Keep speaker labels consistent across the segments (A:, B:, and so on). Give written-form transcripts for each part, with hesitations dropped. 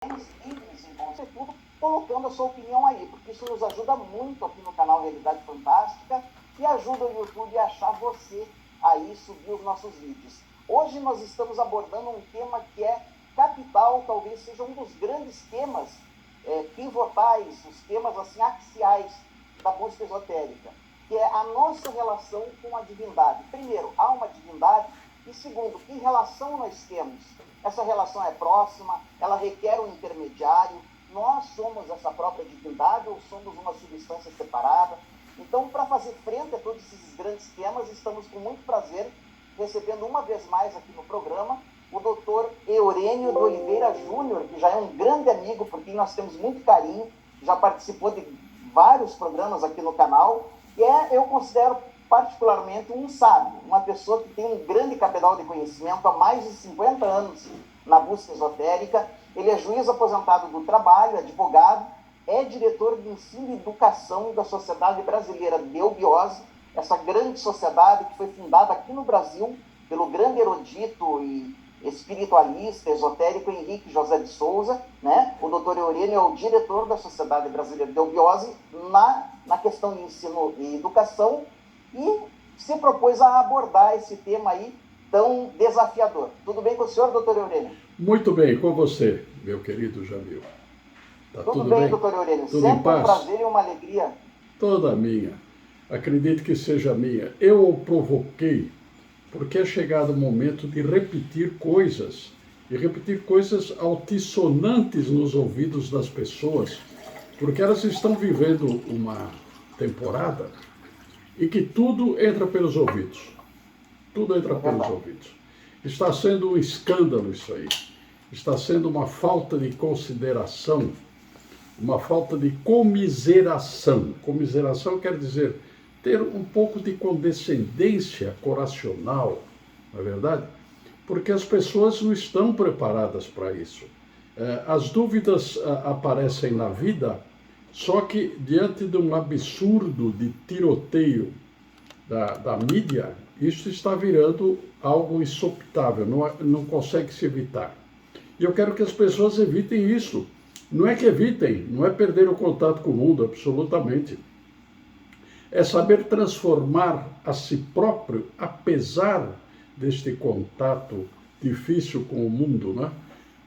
A: livres, sobretudo, colocando a sua opinião aí, porque isso nos ajuda muito aqui no canal Realidade Fantástica e ajuda o YouTube a achar você aí, subir os nossos vídeos. Hoje nós estamos abordando um tema que é capital, talvez seja um dos grandes temas pivotais, os temas assim, axiais da música esotérica, que é a nossa relação com a divindade. Primeiro, há uma divindade, e segundo, que relação nós temos? Essa relação é próxima, ela requer um intermediário, nós somos essa própria divindade ou somos uma substância separada? Então, para fazer frente a todos esses grandes temas, estamos com muito prazer recebendo uma vez mais aqui no programa o Dr. Eurênio de Oliveira Júnior, que já é um grande amigo, por quem nós temos muito carinho, já participou de vários programas aqui no canal, e eu considero particularmente um sábio, uma pessoa que tem um grande cabedal de conhecimento há mais de 50 anos na busca esotérica. Ele é juiz aposentado do trabalho, advogado, é diretor de ensino e educação da Sociedade Brasileira de Eubiose, essa grande sociedade que foi fundada aqui no Brasil pelo grande erudito e espiritualista, esotérico Henrique José de Souza, né? O doutor Eurênio é o diretor da Sociedade Brasileira de Eubiose na questão de ensino e educação, e se propôs a abordar esse tema aí tão desafiador. Tudo bem com o senhor, doutor Eurênio?
B: Muito bem, com você, meu querido Jamil. Tá
A: tudo bem, doutor Eurênio?
B: Tudo
A: sempre
B: em paz?
A: Um prazer e uma alegria.
B: Toda minha. Acredito que seja minha. Eu o provoquei porque é chegado o momento de repetir coisas, e repetir coisas altissonantes nos ouvidos das pessoas, porque elas estão vivendo uma temporada em que tudo entra pelos ouvidos. Tudo entra pelos ouvidos. Está sendo um escândalo isso aí. Está sendo uma falta de consideração, uma falta de comiseração. Comiseração quer dizer ter um pouco de condescendência coracional, não é verdade? Porque as pessoas não estão preparadas para isso. As dúvidas aparecem na vida, só que diante de um absurdo de tiroteio da mídia, isso está virando algo insopitável, não consegue se evitar. E eu quero que as pessoas evitem isso. Não é que evitem, não é perder o contato com o mundo, absolutamente. É saber transformar a si próprio, apesar deste contato difícil com o mundo, né?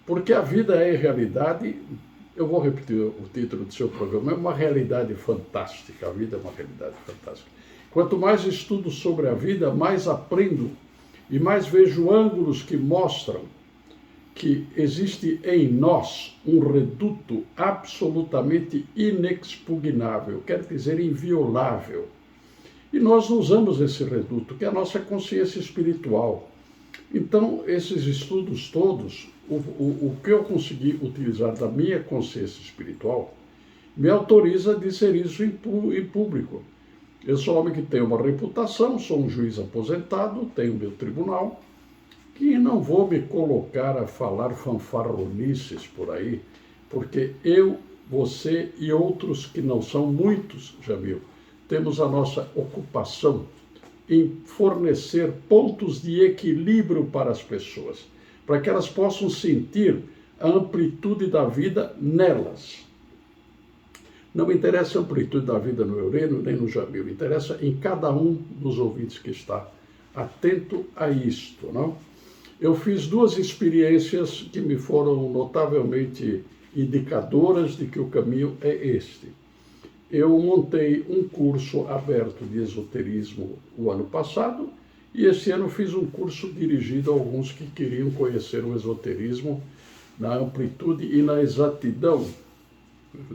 B: Porque a vida é, em realidade, eu vou repetir o título do seu programa, é uma realidade fantástica. A vida é uma realidade fantástica. Quanto mais estudo sobre a vida, mais aprendo e mais vejo ângulos que mostram que existe em nós um reduto absolutamente inexpugnável, quer dizer, inviolável. E nós usamos esse reduto, que é a nossa consciência espiritual. Então, esses estudos todos, o que eu consegui utilizar da minha consciência espiritual, me autoriza a dizer isso em público. Eu sou um homem que tem uma reputação, sou um juiz aposentado, tenho meu tribunal, que não vou me colocar a falar fanfarronices por aí, porque eu, você e outros que não são muitos, Jamil, temos a nossa ocupação em fornecer pontos de equilíbrio para as pessoas, para que elas possam sentir a amplitude da vida nelas. Não me interessa a amplitude da vida no Eurênio nem no Jamil, me interessa em cada um dos ouvintes que está atento a isto, não? Eu fiz duas experiências que me foram notavelmente indicadoras de que o caminho é este. Eu montei um curso aberto de esoterismo o ano passado e esse ano fiz um curso dirigido a alguns que queriam conhecer o esoterismo na amplitude e na exatidão,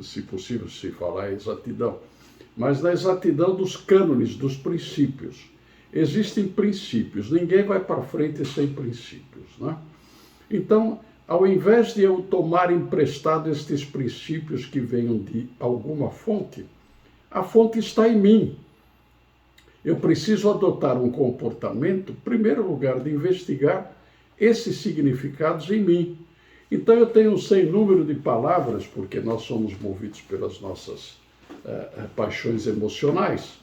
B: se possível se falar exatidão, mas na exatidão dos cânones, dos princípios. Existem princípios, ninguém vai para frente sem princípios, né? Então, ao invés de eu tomar emprestado estes princípios que venham de alguma fonte, a fonte está em mim. Eu preciso adotar um comportamento, em primeiro lugar, de investigar esses significados em mim. Então, eu tenho um sem número de palavras, porque nós somos movidos pelas nossas paixões emocionais.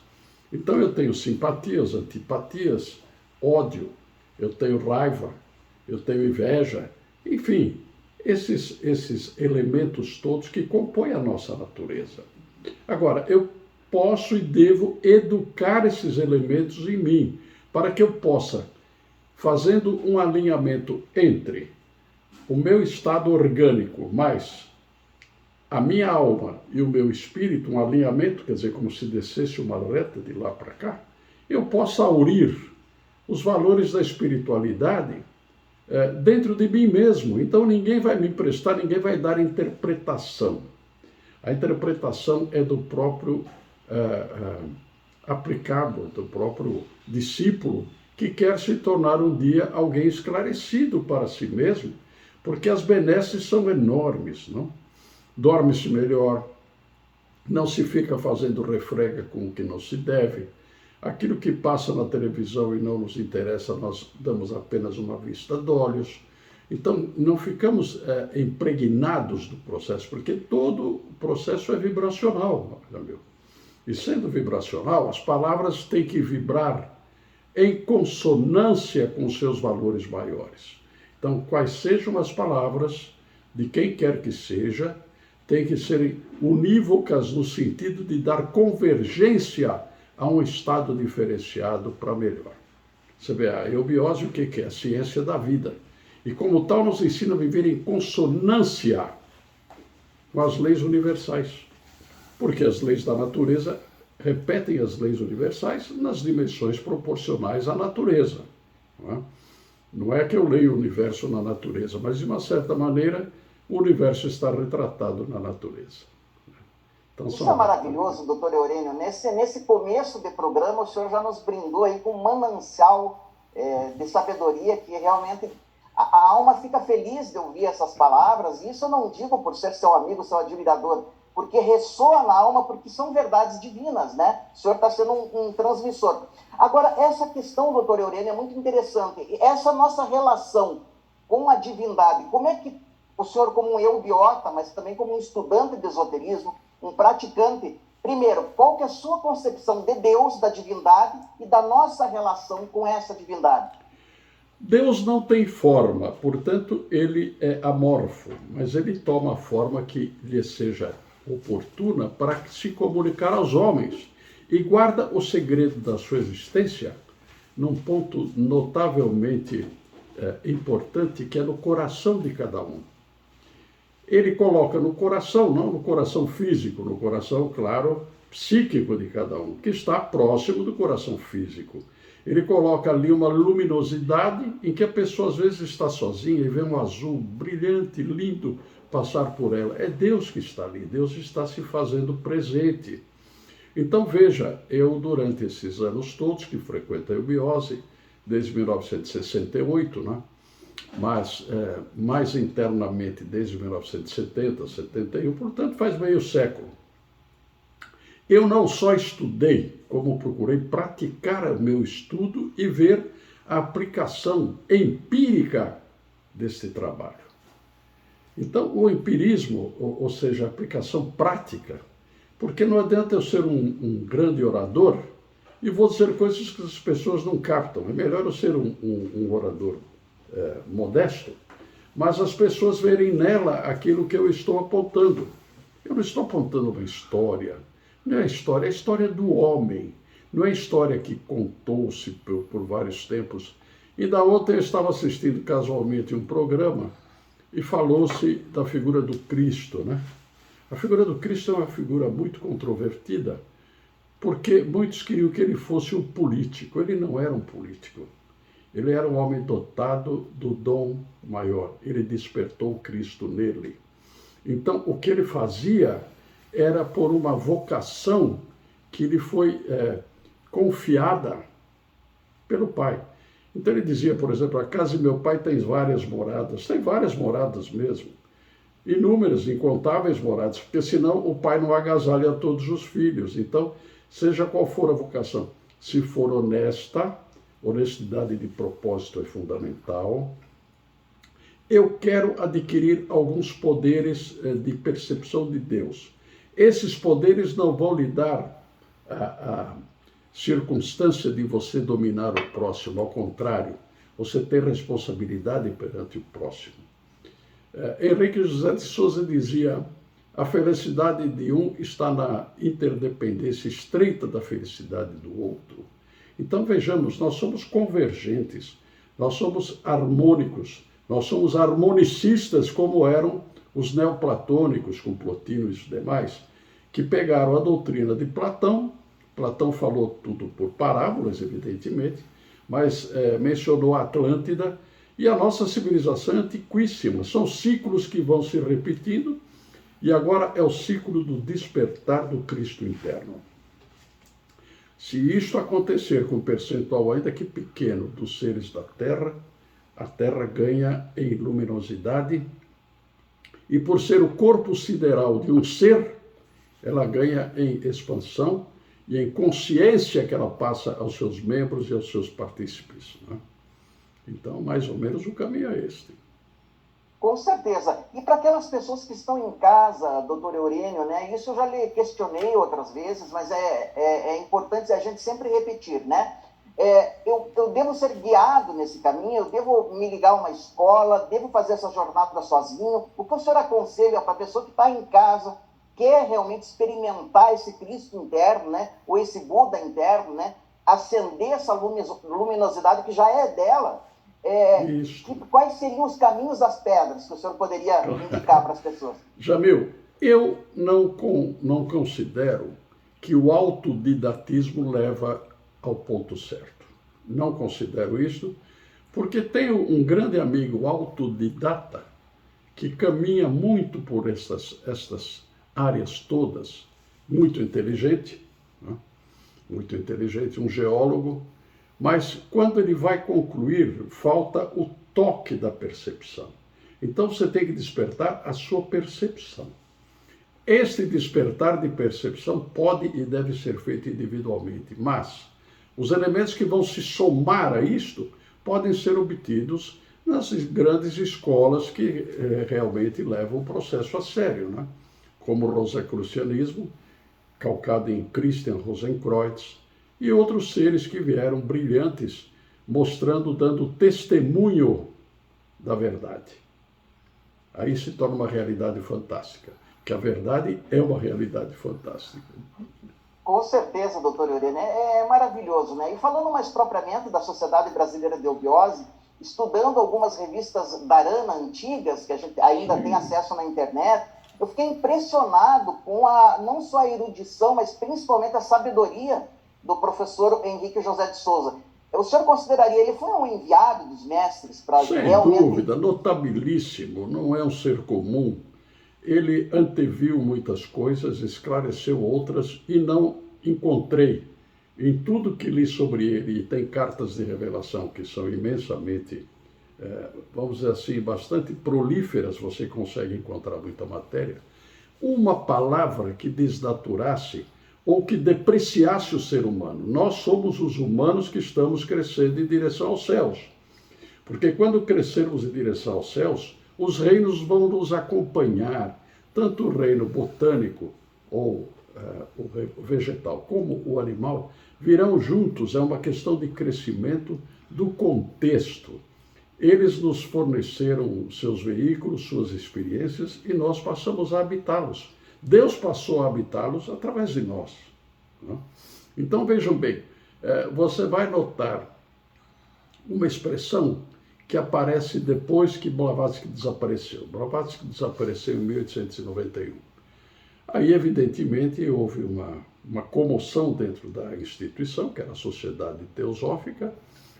B: Então eu tenho simpatias, antipatias, ódio, eu tenho raiva, eu tenho inveja, enfim, esses elementos todos que compõem a nossa natureza. Agora, eu posso e devo educar esses elementos em mim, para que eu possa, fazendo um alinhamento entre o meu estado orgânico, mais a minha alma e o meu espírito, um alinhamento, quer dizer, como se descesse uma reta de lá para cá, eu possa aurir os valores da espiritualidade dentro de mim mesmo. Então ninguém vai me emprestar, ninguém vai dar interpretação. A interpretação é do próprio aplicado, do próprio discípulo, que quer se tornar um dia alguém esclarecido para si mesmo, porque as benesses são enormes, não? Dorme-se melhor, não se fica fazendo refrega com o que não se deve. Aquilo que passa na televisão e não nos interessa, nós damos apenas uma vista de olhos. Então, não ficamos impregnados do processo, porque todo o processo é vibracional, meu. E sendo vibracional, as palavras têm que vibrar em consonância com seus valores maiores. Então, quais sejam as palavras, de quem quer que seja, têm que ser unívocas no sentido de dar convergência a um estado diferenciado para melhor. Você vê, a eubiose o que é? A ciência da vida. E como tal nos ensina a viver em consonância com as leis universais. Porque as leis da natureza repetem as leis universais nas dimensões proporcionais à natureza. Não é que eu leio o universo na natureza, mas de uma certa maneira o universo está retratado na natureza. Então,
A: isso é maravilhoso, doutor Eurênio. Nesse começo de programa, o senhor já nos brindou aí com um manancial de sabedoria que realmente a alma fica feliz de ouvir essas palavras. E isso eu não digo por ser seu amigo, seu admirador, porque ressoa na alma, porque são verdades divinas, né? O senhor está sendo um transmissor. Agora, essa questão, doutor Eurênio, é muito interessante. Essa nossa relação com a divindade, como é que o senhor, como um eubiota, mas também como um estudante de esoterismo, um praticante, primeiro, qual que é a sua concepção de Deus, da divindade e da nossa relação com essa divindade?
B: Deus não tem forma, portanto, ele é amorfo, mas ele toma a forma que lhe seja oportuna para se comunicar aos homens e guarda o segredo da sua existência num ponto notavelmente importante, que é no coração de cada um. Ele coloca no coração, não no coração físico, no coração, claro, psíquico de cada um, que está próximo do coração físico. Ele coloca ali uma luminosidade em que a pessoa às vezes está sozinha e vê um azul brilhante, lindo passar por ela. É Deus que está ali, Deus está se fazendo presente. Então veja, eu durante esses anos todos que frequento a eubiose, desde 1968, né? Mas mais internamente desde 1970, 71, portanto faz meio século. Eu não só estudei, como procurei praticar o meu estudo e ver a aplicação empírica desse trabalho. Então, o empirismo, ou seja, a aplicação prática, porque não adianta eu ser um grande orador e vou dizer coisas que as pessoas não captam. É melhor eu ser um orador modesto, mas as pessoas verem nela aquilo que eu estou apontando. Eu não estou apontando uma história. Não é história, é a história do homem. Não é história que contou-se por vários tempos. E da outra eu estava assistindo casualmente um programa e falou-se da figura do Cristo, né? A figura do Cristo é uma figura muito controvertida, porque muitos queriam que ele fosse um político. Ele não era um político. Ele era um homem dotado do dom maior. Ele despertou o Cristo nele. Então, o que ele fazia era por uma vocação que lhe foi confiada pelo Pai. Então ele dizia, por exemplo, a casa de meu pai tem várias moradas. Tem várias moradas mesmo. Inúmeras, incontáveis moradas, porque senão o pai não agasalha todos os filhos. Então, seja qual for a vocação, se for honesta, honestidade de propósito é fundamental. Eu quero adquirir alguns poderes de percepção de Deus. Esses poderes não vão lhe dar a circunstância de você dominar o próximo, ao contrário, você tem responsabilidade perante o próximo. Henrique José de Souza dizia: a felicidade de um está na interdependência estreita da felicidade do outro. Então vejamos, nós somos convergentes, nós somos harmônicos, nós somos harmonicistas como eram os neoplatônicos, com Plotino e os demais, que pegaram a doutrina de Platão. Platão falou tudo por parábolas, evidentemente, mas mencionou a Atlântida, e a nossa civilização é antiquíssima. São ciclos que vão se repetindo, e agora é o ciclo do despertar do Cristo interno. Se isto acontecer com um percentual ainda que pequeno dos seres da Terra, a Terra ganha em luminosidade, e por ser o corpo sideral de um ser, ela ganha em expansão e em consciência que ela passa aos seus membros e aos seus partícipes, né? Então, mais ou menos, o caminho é este.
A: Com certeza. E para aquelas pessoas que estão em casa, doutor Eurênio, né? Isso eu já lhe questionei outras vezes, mas é importante a gente sempre repetir, né? Eu devo ser guiado nesse caminho, eu devo me ligar a uma escola, devo fazer essa jornada sozinho. O que o senhor aconselha para a pessoa que está em casa, quer realmente experimentar esse Cristo interno, né? Ou esse Buda interno, né? Acender essa luminosidade que já é dela. Quais seriam os caminhos das pedras que o senhor poderia indicar para as pessoas?
B: Jamil, eu não considero que o autodidatismo leva ao ponto certo. Não considero isso, porque tenho um grande amigo autodidata que caminha muito por estas áreas todas, muito inteligente, né? Muito inteligente, um geólogo, mas quando ele vai concluir, falta o toque da percepção. Então você tem que despertar a sua percepção. Este despertar de percepção pode e deve ser feito individualmente, mas os elementos que vão se somar a isto podem ser obtidos nas grandes escolas que realmente levam o processo a sério, né? Como o rosacrucianismo, calcado em Christian Rosenkreuz, e outros seres que vieram brilhantes, dando testemunho da verdade. Aí se torna uma realidade fantástica, que a verdade é uma realidade fantástica.
A: Com certeza, doutor Eurênio, é maravilhoso, né? E falando mais propriamente da Sociedade Brasileira de Eubiose, estudando algumas revistas Dharana antigas, que a gente ainda tem acesso na internet, eu fiquei impressionado com não só a erudição, mas principalmente a sabedoria do professor Henrique José de Souza. O senhor consideraria ele foi um enviado dos mestres para realmente...
B: Sem dúvida, notabilíssimo, não é um ser comum. Ele anteviu muitas coisas, esclareceu outras e não encontrei em tudo que li sobre ele, e tem cartas de revelação que são imensamente, vamos dizer assim, bastante prolíferas, você consegue encontrar muita matéria, uma palavra que desnaturasse ou que depreciasse o ser humano. Nós somos os humanos que estamos crescendo em direção aos céus. Porque quando crescermos em direção aos céus, os reinos vão nos acompanhar, tanto o reino botânico ou o vegetal como o animal virão juntos, é uma questão de crescimento do contexto. Eles nos forneceram seus veículos, suas experiências, e nós passamos a habitá-los. Deus passou a habitá-los através de nós. Né? Então vejam bem, você vai notar uma expressão que aparece depois que Blavatsky desapareceu. Blavatsky desapareceu em 1891. Aí, evidentemente, houve uma comoção dentro da instituição, que era a Sociedade Teosófica.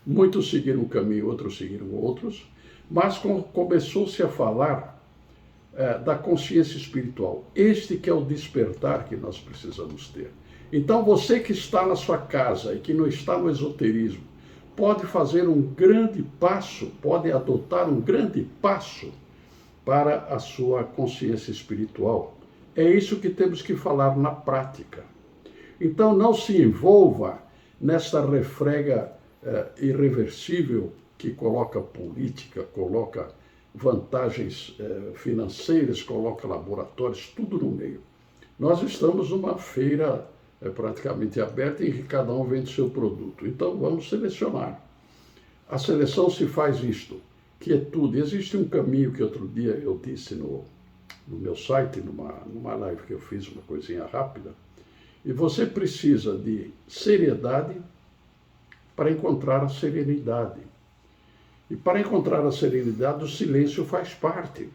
B: Muitos seguiram um caminho, outros seguiram outros, mas começou-se a falar da consciência espiritual. Este que é o despertar que nós precisamos ter. Então, você que está na sua casa e que não está no esoterismo, pode fazer um grande passo, pode adotar um grande passo para a sua consciência espiritual. É isso que temos que falar na prática. Então, não se envolva nessa refrega irreversível que coloca política, coloca vantagens financeiras, coloca laboratórios, tudo no meio. Nós estamos numa feira praticamente aberta em que cada um vende seu produto. Então vamos selecionar. A seleção se faz isto, quietude. Existe um caminho que outro dia eu disse no meu site, numa live que eu fiz, uma coisinha rápida, e você precisa de seriedade para encontrar a serenidade. E para encontrar a serenidade, o silêncio faz parte.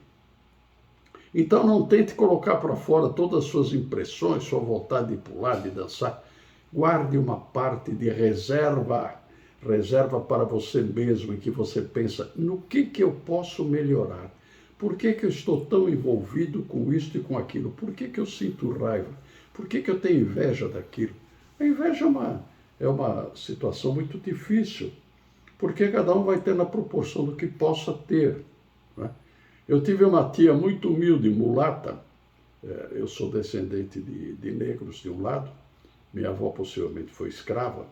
B: Então não tente colocar para fora todas as suas impressões, sua vontade de pular, de dançar. Guarde uma parte de reserva para você mesmo, em que você pensa, no que eu posso melhorar? Por que eu estou tão envolvido com isto e com aquilo? Por que eu sinto raiva? Por que eu tenho inveja daquilo? A inveja é uma situação muito difícil, porque cada um vai ter na proporção do que possa ter, né? Eu tive uma tia muito humilde, mulata. Eu sou descendente de negros de um lado, minha avó possivelmente foi escrava,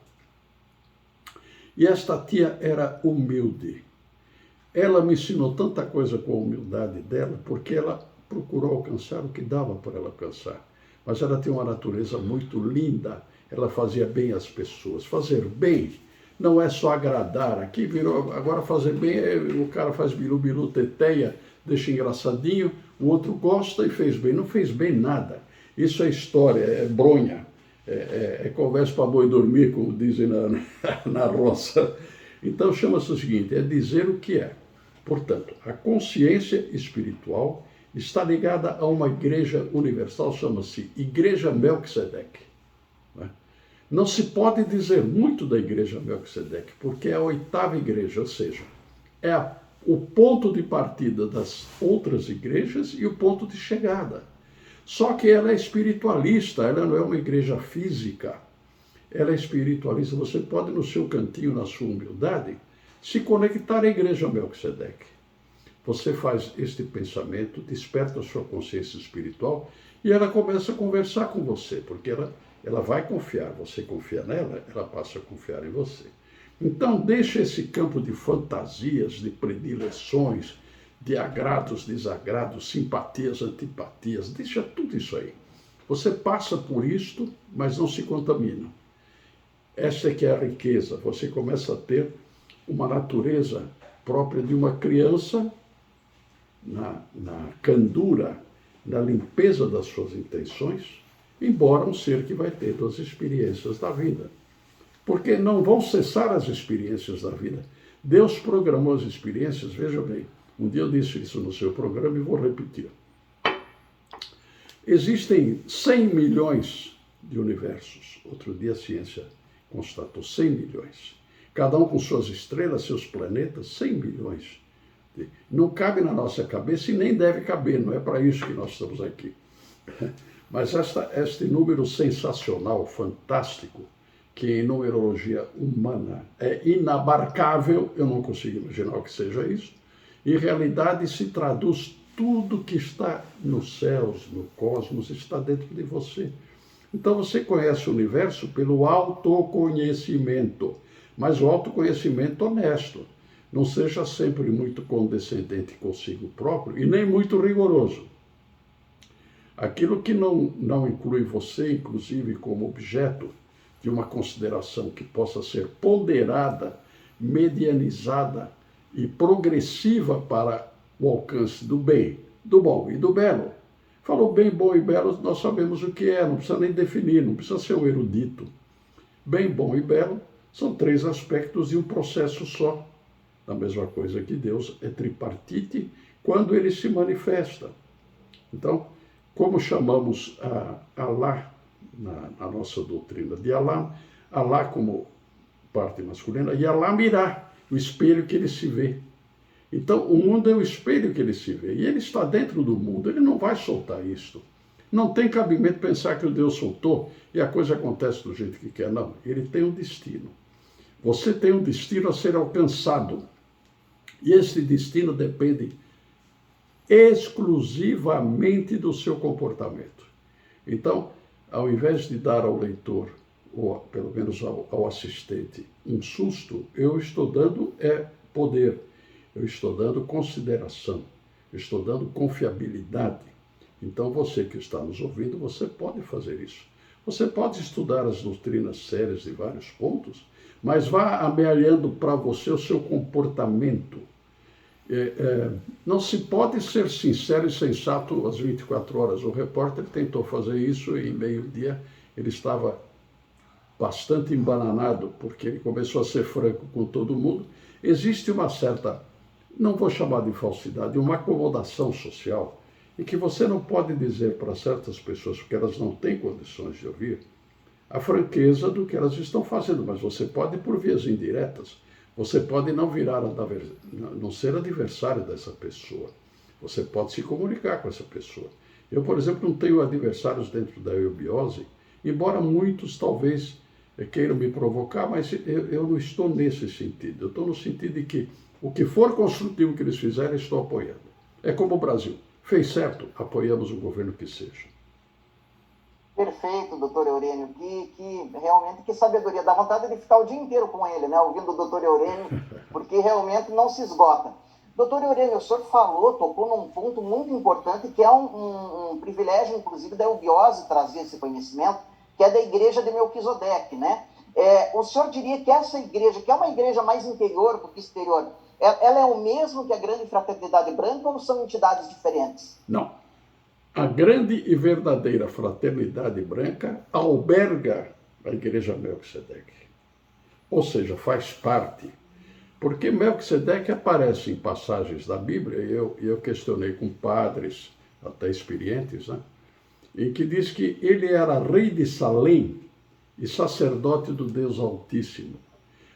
B: e esta tia era humilde. Ela me ensinou tanta coisa com a humildade dela, porque ela procurou alcançar o que dava para ela alcançar. Mas ela tinha uma natureza muito linda, ela fazia bem às pessoas. Fazer bem não é só agradar. Aqui virou, agora fazer bem, o cara faz bilu-bilu, teteia, deixa engraçadinho, o outro gosta e fez bem. Não fez bem nada. Isso é história, é bronha, é conversa para boi dormir, como dizem na roça. Então chama-se o seguinte, é dizer o que é. Portanto, a consciência espiritual está ligada a uma igreja universal, chama-se Igreja Melquisedeque. Não se pode dizer muito da Igreja Melquisedeque, porque é a 8ª igreja, ou seja, é o ponto de partida das outras igrejas e o ponto de chegada. Só que ela é espiritualista, ela não é uma igreja física, ela é espiritualista. Você pode, no seu cantinho, na sua humildade, se conectar à Igreja Melquisedeque. Você faz este pensamento, desperta a sua consciência espiritual e ela começa a conversar com você, porque ela vai confiar, você confia nela, ela passa a confiar em você. Então, deixa esse campo de fantasias, de predileções, de agrados, desagrados, simpatias, antipatias, deixa tudo isso aí. Você passa por isto, mas não se contamina. Essa é que é a riqueza. Você começa a ter uma natureza própria de uma criança na candura, na limpeza das suas intenções, embora um ser que vai ter as experiências da vida. Porque não vão cessar as experiências da vida. Deus programou as experiências, veja bem, um dia eu disse isso no seu programa e vou repetir. Existem 100 milhões de universos. Outro dia a ciência constatou 100 milhões. Cada um com suas estrelas, seus planetas, 100 milhões. Não cabe na nossa cabeça e nem deve caber, não é para isso que nós estamos aqui. Mas este número sensacional, fantástico, que em numerologia humana é inabarcável, eu não consigo imaginar o que seja isso, em realidade se traduz tudo que está nos céus, no cosmos, está dentro de você. Então você conhece o universo pelo autoconhecimento, mas o autoconhecimento honesto. Não seja sempre muito condescendente consigo próprio e nem muito rigoroso. Aquilo que não inclui você, inclusive, como objeto de uma consideração que possa ser ponderada, medianizada e progressiva para o alcance do bem, do bom e do belo. Falou bem, bom e belo, nós sabemos o que é, não precisa nem definir, não precisa ser um erudito. Bem, bom e belo são 3 aspectos de um processo só. A mesma coisa que Deus é tripartite quando ele se manifesta. Então, como chamamos Alá na nossa doutrina de Alá, Alá como parte masculina, e Alá Mirá, o espelho que ele se vê. Então, o mundo é o espelho que ele se vê, e ele está dentro do mundo, ele não vai soltar isto. Não tem cabimento pensar que o Deus soltou e a coisa acontece do jeito que quer, não. Ele tem um destino. Você tem um destino a ser alcançado, e esse destino depende exclusivamente do seu comportamento. Então, ao invés de dar ao leitor, ou pelo menos ao assistente, um susto, eu estou dando poder, eu estou dando consideração, eu estou dando confiabilidade. Então, você que está nos ouvindo, você pode fazer isso. Você pode estudar as doutrinas sérias de vários pontos, mas vá amealhando para você o seu comportamento. Não se pode ser sincero e sensato às 24 horas. O repórter tentou fazer isso e, meio-dia, ele estava bastante embananado, porque ele começou a ser franco com todo mundo. Existe uma certa, não vou chamar de falsidade, uma acomodação social, em que você não pode dizer para certas pessoas, porque elas não têm condições de ouvir, a franqueza do que elas estão fazendo, mas você pode por vias indiretas. Você pode não ser adversário dessa pessoa. Você pode se comunicar com essa pessoa. Eu, por exemplo, não tenho adversários dentro da eubiose, embora muitos talvez queiram me provocar, mas eu não estou nesse sentido. Eu estou no sentido de que o que for construtivo que eles fizerem, estou apoiando. É como o Brasil. Fez certo, apoiamos o governo que seja.
A: Perfeito, doutor Eurênio, realmente que sabedoria. Dá vontade de ficar o dia inteiro com ele, né, ouvindo o doutor Eurênio, porque realmente não se esgota. Doutor Eurênio, o senhor tocou num ponto muito importante, que é um privilégio, inclusive, da eubiose trazer esse conhecimento, que é da igreja de Melquisedeque, né? O senhor diria que essa igreja, que é uma igreja mais interior do que exterior, ela é o mesmo que a Grande Fraternidade Branca ou são entidades diferentes?
B: Não. A grande e verdadeira Fraternidade Branca alberga a Igreja Melquisedeque. Ou seja, faz parte. Porque Melquisedeque aparece em passagens da Bíblia, e eu questionei com padres, até experientes, né? Em que diz que ele era rei de Salém e sacerdote do Deus Altíssimo.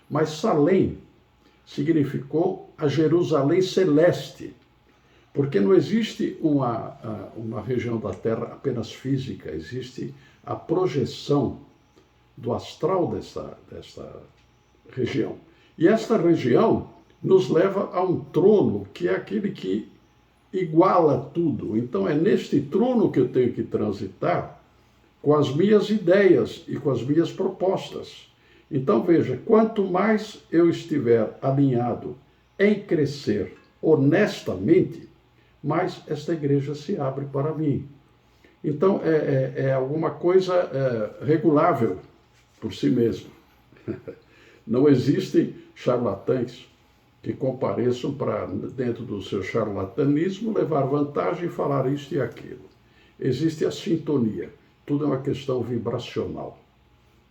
B: Mas Salém significou a Jerusalém celeste, porque não existe uma região da Terra apenas física, existe a projeção do astral desta região. E esta região nos leva a um trono que é aquele que iguala tudo. Então é neste trono que eu tenho que transitar com as minhas ideias e com as minhas propostas. Então veja, quanto mais eu estiver alinhado em crescer honestamente, mais esta igreja se abre para mim. Então é alguma coisa regulável por si mesmo. Não existem charlatães que compareçam para, dentro do seu charlatanismo, levar vantagem e falar isto e aquilo. Existe a sintonia. Tudo é uma questão vibracional.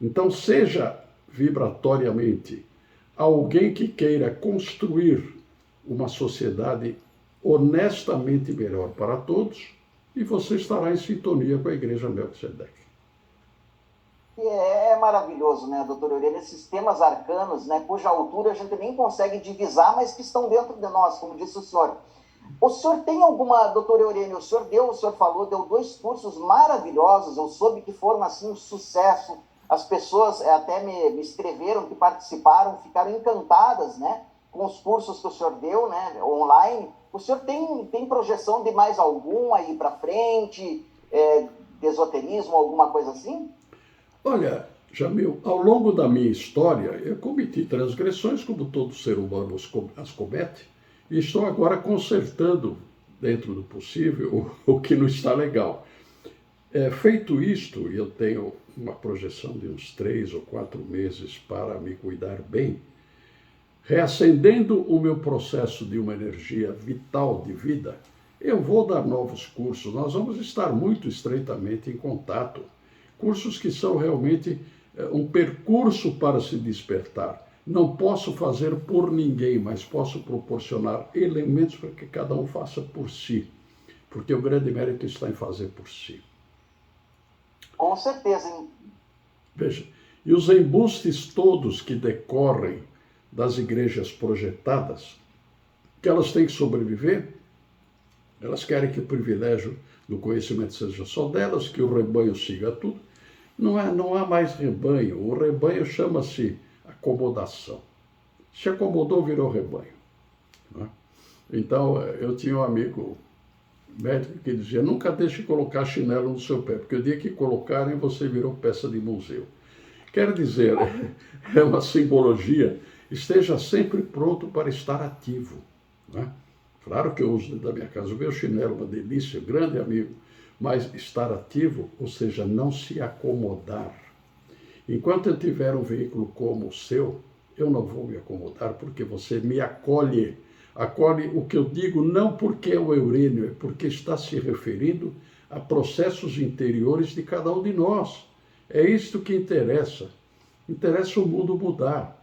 B: Então, seja vibratoriamente alguém que queira construir uma sociedade honestamente melhor para todos, e você estará em sintonia com a Igreja Melquisedeque.
A: É maravilhoso, né, doutor Eurênio? Esses temas arcanos, né, cuja altura a gente nem consegue divisar, mas que estão dentro de nós, como disse o senhor. O senhor tem alguma, doutor Eurênio, o senhor falou, deu 2 cursos maravilhosos, eu soube que foram, assim, um sucesso. As pessoas até me escreveram, que participaram, ficaram encantadas, né, com os cursos que o senhor deu, né, online. O senhor tem projeção de mais algum aí para frente, de esoterismo, alguma coisa assim?
B: Olha, Jamil, ao longo da minha história, eu cometi transgressões, como todo ser humano as comete, e estou agora consertando, dentro do possível, o que não está legal. Feito isto, e eu tenho uma projeção de uns 3 ou 4 meses para me cuidar bem, reacendendo o meu processo de uma energia vital de vida, eu vou dar novos cursos. Nós vamos estar muito estreitamente em contato. Cursos que são realmente um percurso para se despertar. Não posso fazer por ninguém, mas posso proporcionar elementos para que cada um faça por si. Porque o grande mérito está em fazer por si.
A: Com certeza, hein?
B: Veja, e os embustes todos que decorrem das igrejas projetadas, que elas têm que sobreviver, elas querem que o privilégio do conhecimento seja só delas, que o rebanho siga tudo. Não há mais rebanho, o rebanho chama-se acomodação. Se acomodou, virou rebanho. Né? Então, eu tinha um amigo médico que dizia, nunca deixe colocar chinelo no seu pé, porque o dia que colocarem, você virou peça de museu. Quer dizer, é uma simbologia, esteja sempre pronto para estar ativo. Né? Claro que eu uso dentro da minha casa o meu chinelo, uma delícia, grande amigo, mas estar ativo, ou seja, não se acomodar. Enquanto eu tiver um veículo como o seu, eu não vou me acomodar, porque você me acolhe. Acolhe o que eu digo não porque é o Eurênio, é porque está se referindo a processos interiores de cada um de nós. É isto que interessa. Interessa o mundo mudar.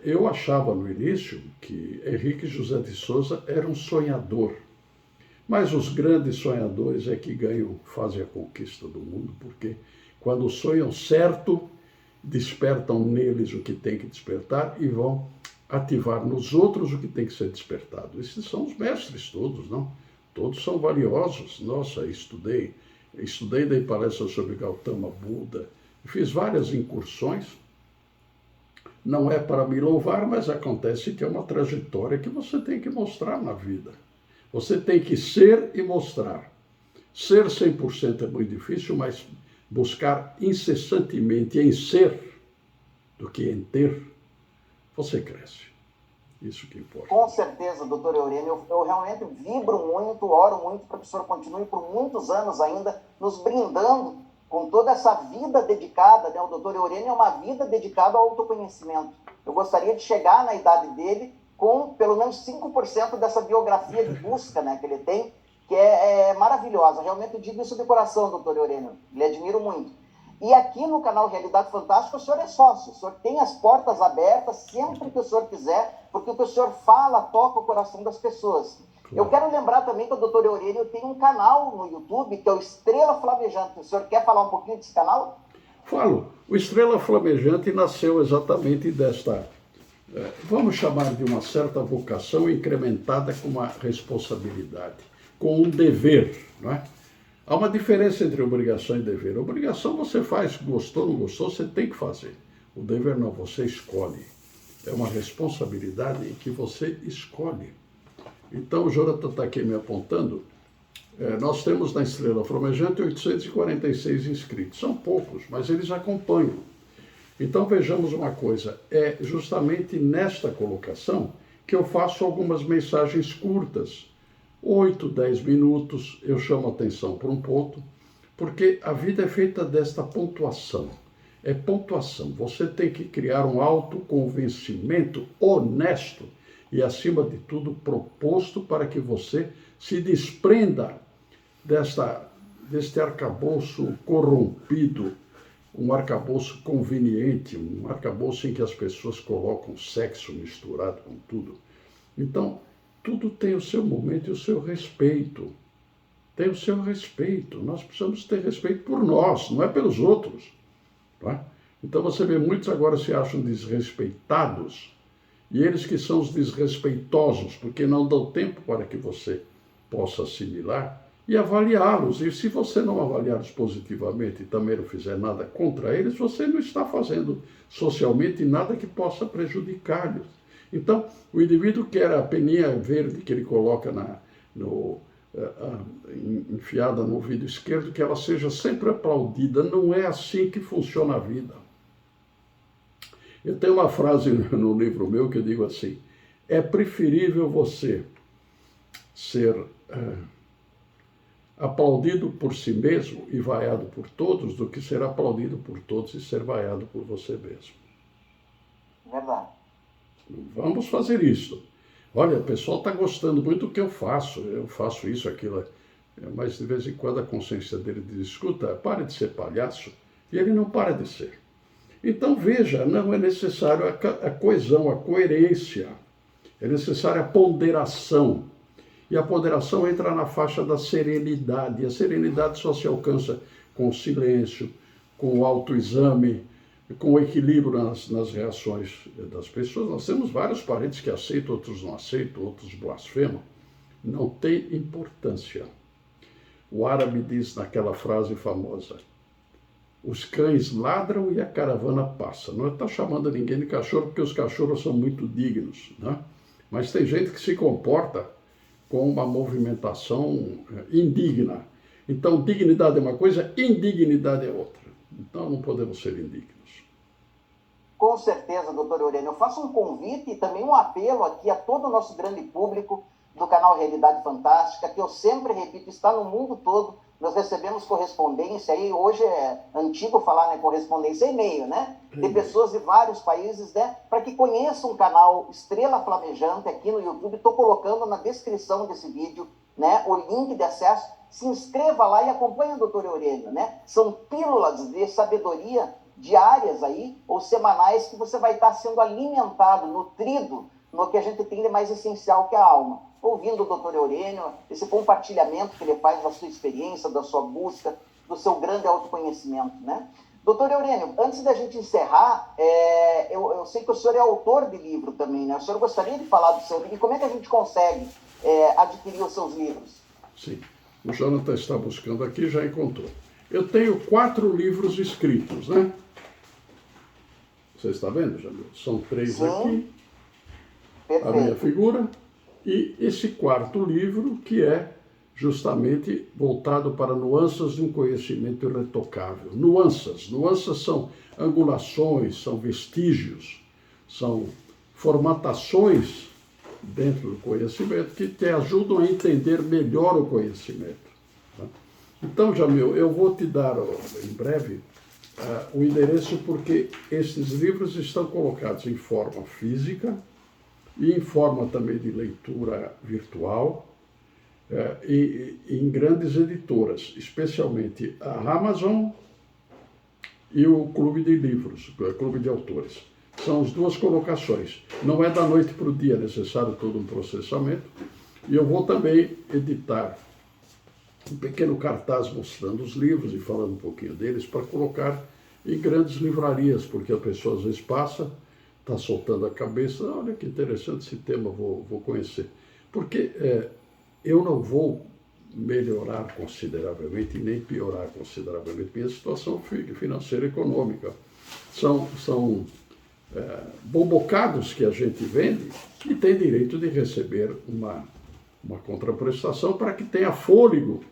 B: Eu achava no início que Henrique José de Souza era um sonhador. Mas os grandes sonhadores é que fazem a conquista do mundo, porque quando sonham certo, despertam neles o que tem que despertar e vão ativar nos outros o que tem que ser despertado. Esses são os mestres todos, não? Todos são valiosos. Nossa, estudei, dei palestras sobre Gautama Buda, fiz várias incursões. Não é para me louvar, mas acontece que é uma trajetória que você tem que mostrar na vida. Você tem que ser e mostrar. Ser 100% é muito difícil, mas buscar incessantemente em ser do que em ter, você cresce. Isso que importa.
A: Com certeza, doutor Eurênio. Eu realmente vibro muito, oro muito para que o senhor continue por muitos anos ainda nos brindando com toda essa vida dedicada, né? O doutor Eurênio é uma vida dedicada ao autoconhecimento. Eu gostaria de chegar na idade dele com pelo menos 5% dessa biografia de busca, né, que ele tem, que é maravilhosa. Realmente eu digo isso de coração, doutor Eurênio. Lhe admiro muito. E aqui no canal Realidade Fantástica o senhor é sócio. O senhor tem as portas abertas sempre que o senhor quiser, porque o que o senhor fala toca o coração das pessoas. Eu quero lembrar também que o doutor Eurênio tem um canal no YouTube, que é o Estrela Flamejante. O senhor quer falar um pouquinho desse canal?
B: Falo. O Estrela Flamejante nasceu exatamente desta, vamos chamar de uma certa vocação incrementada com uma responsabilidade, com um dever, não é? Há uma diferença entre obrigação e dever. Obrigação você faz, gostou, não gostou, você tem que fazer. O dever não, você escolhe. É uma responsabilidade em que você escolhe. Então, o Jonathan está aqui me apontando, nós temos na Estrela Flamejante 846 inscritos. São poucos, mas eles acompanham. Então, vejamos uma coisa, é justamente nesta colocação que eu faço algumas mensagens curtas, 8, 10 minutos, eu chamo atenção para um ponto, porque a vida é feita desta pontuação. É pontuação. Você tem que criar um autoconvencimento honesto e, acima de tudo, proposto para que você se desprenda deste arcabouço corrompido, um arcabouço conveniente, um arcabouço em que as pessoas colocam sexo misturado com tudo. Então, tudo tem o seu momento e o seu respeito. Tem o seu respeito. Nós precisamos ter respeito por nós, não é pelos outros. Tá? Então você vê, muitos agora se acham desrespeitados, e eles que são os desrespeitosos, porque não dão tempo para que você possa assimilar e avaliá-los. E se você não avaliá-los positivamente e também não fizer nada contra eles, você não está fazendo socialmente nada que possa prejudicá-los. Então, o indivíduo quer a peninha verde que ele coloca enfiada no ouvido esquerdo, que ela seja sempre aplaudida. Não é assim que funciona a vida. Eu tenho uma frase no livro meu que eu digo assim: é preferível você ser aplaudido por si mesmo e vaiado por todos do que ser aplaudido por todos e ser vaiado por você mesmo.
A: Verdade.
B: Vamos fazer isso. Olha, o pessoal está gostando muito do que eu faço isso, aquilo, mas de vez em quando a consciência dele diz: escuta, pare de ser palhaço, e ele não para de ser. Então veja, não é necessário a coesão, a coerência, é necessária a ponderação, e a ponderação entra na faixa da serenidade, e a serenidade só se alcança com o silêncio, com o autoexame, com o equilíbrio nas reações das pessoas. Nós temos vários parentes que aceitam, outros não aceitam, outros blasfemam. Não tem importância. O árabe diz naquela frase famosa: os cães ladram e a caravana passa. Não está chamando ninguém de cachorro, porque os cachorros são muito dignos, né? Mas tem gente que se comporta com uma movimentação indigna. Então, dignidade é uma coisa, indignidade é outra. Então, não podemos ser indignos.
A: Com certeza, doutor Eurênio. Eu faço um convite e também um apelo aqui a todo o nosso grande público do canal Realidade Fantástica, que eu sempre repito, está no mundo todo, nós recebemos correspondência, aí hoje é antigo falar, né, correspondência e-mail, né, de pessoas de vários países, né, para que conheçam o canal Estrela Flamejante aqui no YouTube. Estou colocando na descrição desse vídeo, né, o link de acesso. Se inscreva lá e acompanhe o Dr. Eurênio, né? São pílulas de sabedoria diárias aí, ou semanais, que você vai estar sendo alimentado, nutrido no que a gente tem de mais essencial, que é a alma. Ouvindo o Dr. Eurênio, esse compartilhamento que ele faz da sua experiência, da sua busca, do seu grande autoconhecimento, né? Dr. Eurênio, antes da gente encerrar, eu sei que o senhor é autor de livro também, né? O senhor gostaria de falar do seu livro? E como é que a gente consegue adquirir os seus livros?
B: Sim, o Jonathan está buscando aqui, já encontrou. Eu tenho 4 livros escritos, né? Você está vendo, Jamil? São 3
A: Sim.
B: aqui,
A: Perfeito.
B: a minha figura, e esse 4º livro, que é justamente voltado para nuances de um conhecimento irretocável. Nuances são angulações, são vestígios, são formatações dentro do conhecimento que te ajudam a entender melhor o conhecimento. Tá? Então, Jamil, eu vou te dar em breve o endereço, porque esses livros estão colocados em forma física e em forma também de leitura virtual, e em grandes editoras, especialmente a Amazon e o Clube de Livros, o Clube de Autores. São as 2 colocações. Não é da noite para o dia, é necessário todo um processamento. E eu vou também editar um pequeno cartaz mostrando os livros e falando um pouquinho deles, para colocar em grandes livrarias, porque a pessoa às vezes passa, está soltando a cabeça, olha que interessante esse tema, vou conhecer. Porque eu não vou melhorar consideravelmente e nem piorar consideravelmente minha situação financeira e econômica. São bombocados que a gente vende e tem direito de receber uma contraprestação para que tenha fôlego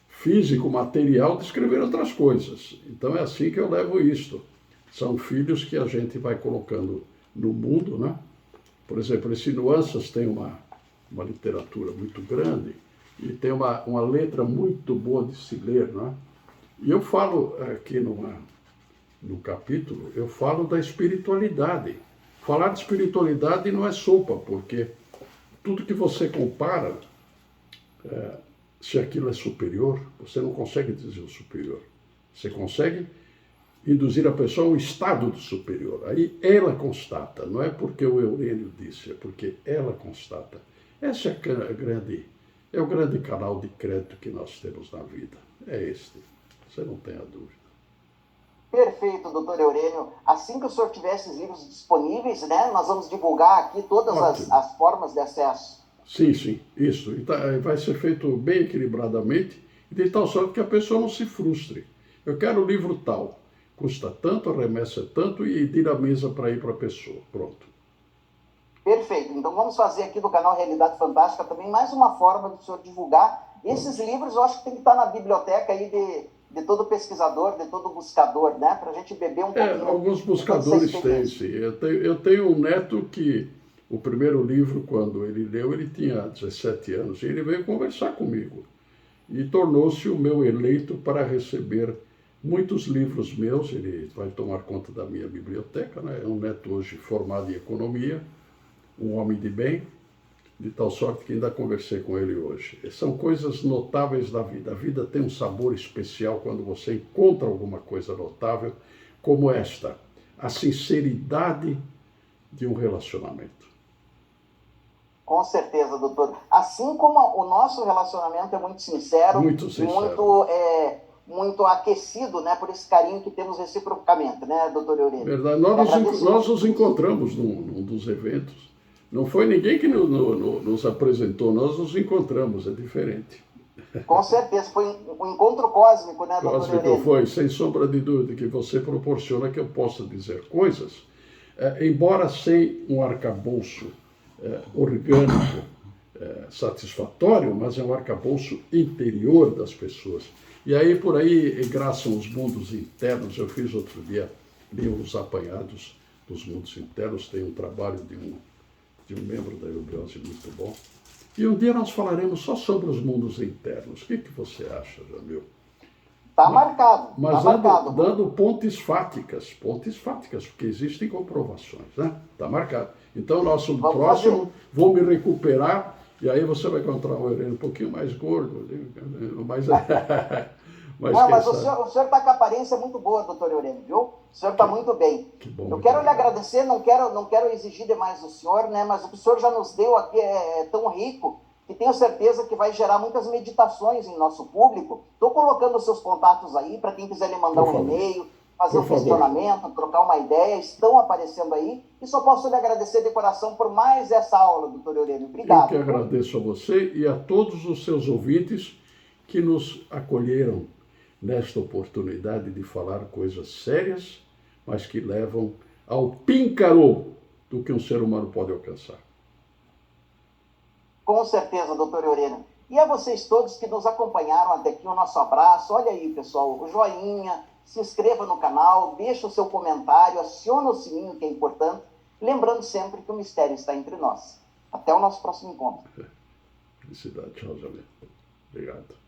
B: físico, material de escrever outras coisas. Então é assim que eu levo isto. São filhos que a gente vai colocando no mundo, né? Por exemplo, esse Nuances tem uma literatura muito grande e tem uma letra muito boa de se ler, né? E eu falo aqui no capítulo, eu falo da espiritualidade. Falar de espiritualidade não é sopa, porque tudo que você compara, se aquilo é superior, você não consegue dizer o superior. Você consegue induzir a pessoa a um estado do superior. Aí ela constata, não é porque o Eurênio disse, é porque ela constata. Esse é o grande canal de crédito que nós temos na vida. É este. Você não tem a dúvida.
A: Perfeito, doutor Eurênio. Assim que o senhor tiver esses livros disponíveis, né, nós vamos divulgar aqui todas as formas de acesso.
B: Sim, isso. E vai ser feito bem equilibradamente, e de tal sorte que a pessoa não se frustre. Eu quero o livro tal, custa tanto, a remessa é tanto, e dinamiza para ir para a pessoa. Pronto.
A: Perfeito. Então vamos fazer aqui do canal Realidade Fantástica também mais uma forma do senhor divulgar esses livros. Eu acho que tem que estar na biblioteca aí de todo pesquisador, de todo buscador, né? Para a gente beber um pouquinho.
B: Alguns buscadores têm, sim. Eu tenho um neto que, o primeiro livro, quando ele leu, ele tinha 17 anos, e ele veio conversar comigo. E tornou-se o meu eleito para receber muitos livros meus. Ele vai tomar conta da minha biblioteca, né? É um neto hoje formado em economia, um homem de bem, de tal sorte que ainda conversei com ele hoje. São coisas notáveis da vida. A vida tem um sabor especial quando você encontra alguma coisa notável como esta, a sinceridade de um relacionamento.
A: Com certeza, doutor. Assim como o nosso relacionamento é muito sincero, muito aquecido, né, por esse carinho que temos reciprocamente, né, doutor Eurênio?
B: Verdade. Nós nos encontramos num dos eventos. Não foi ninguém que nos apresentou, nós nos encontramos, é diferente.
A: Com certeza, foi um encontro cósmico, né, doutor Eurênio?
B: Cósmico foi, sem sombra de dúvida, que você proporciona que eu possa dizer coisas, embora sem um arcabouço orgânico satisfatório, mas é um arcabouço interior das pessoas. E aí, por aí, graçam os mundos internos. Eu fiz outro dia, li os apanhados dos mundos internos, tem um trabalho de um membro da eubiose muito bom. E um dia nós falaremos só sobre os mundos internos. O que você acha, Jamil?
A: Está marcado.
B: Mas
A: tá marcado.
B: dando pontes fáticas, porque existem comprovações, né? Está marcado. Então, nosso próximo, vou me recuperar, e aí você vai encontrar o Eurênio um pouquinho mais gordo, mas
A: não, mas o senhor está com a aparência muito boa, doutor Eurênio, viu? O senhor está muito bem. Eu quero lhe agradecer, não quero exigir demais do senhor, né? Mas o que o senhor já nos deu aqui é tão rico que tenho certeza que vai gerar muitas meditações em nosso público. Estou colocando os seus contatos aí, para quem quiser lhe mandar um e-mail, fazer um questionamento, trocar uma ideia, estão aparecendo aí. E só posso lhe agradecer de coração por mais essa aula, doutor Eurênio. Obrigado.
B: Eu que agradeço a você e a todos os seus ouvintes que nos acolheram nesta oportunidade de falar coisas sérias, mas que levam ao píncaro do que um ser humano pode alcançar.
A: Com certeza, doutor Eurênio. E a vocês todos que nos acompanharam até aqui, o nosso abraço. Olha aí, pessoal, o joinha, se inscreva no canal, deixa o seu comentário, aciona o sininho, que é importante. Lembrando sempre que o mistério está entre nós. Até o nosso próximo encontro.
B: Felicidade. Tchau, Jamil. Obrigado.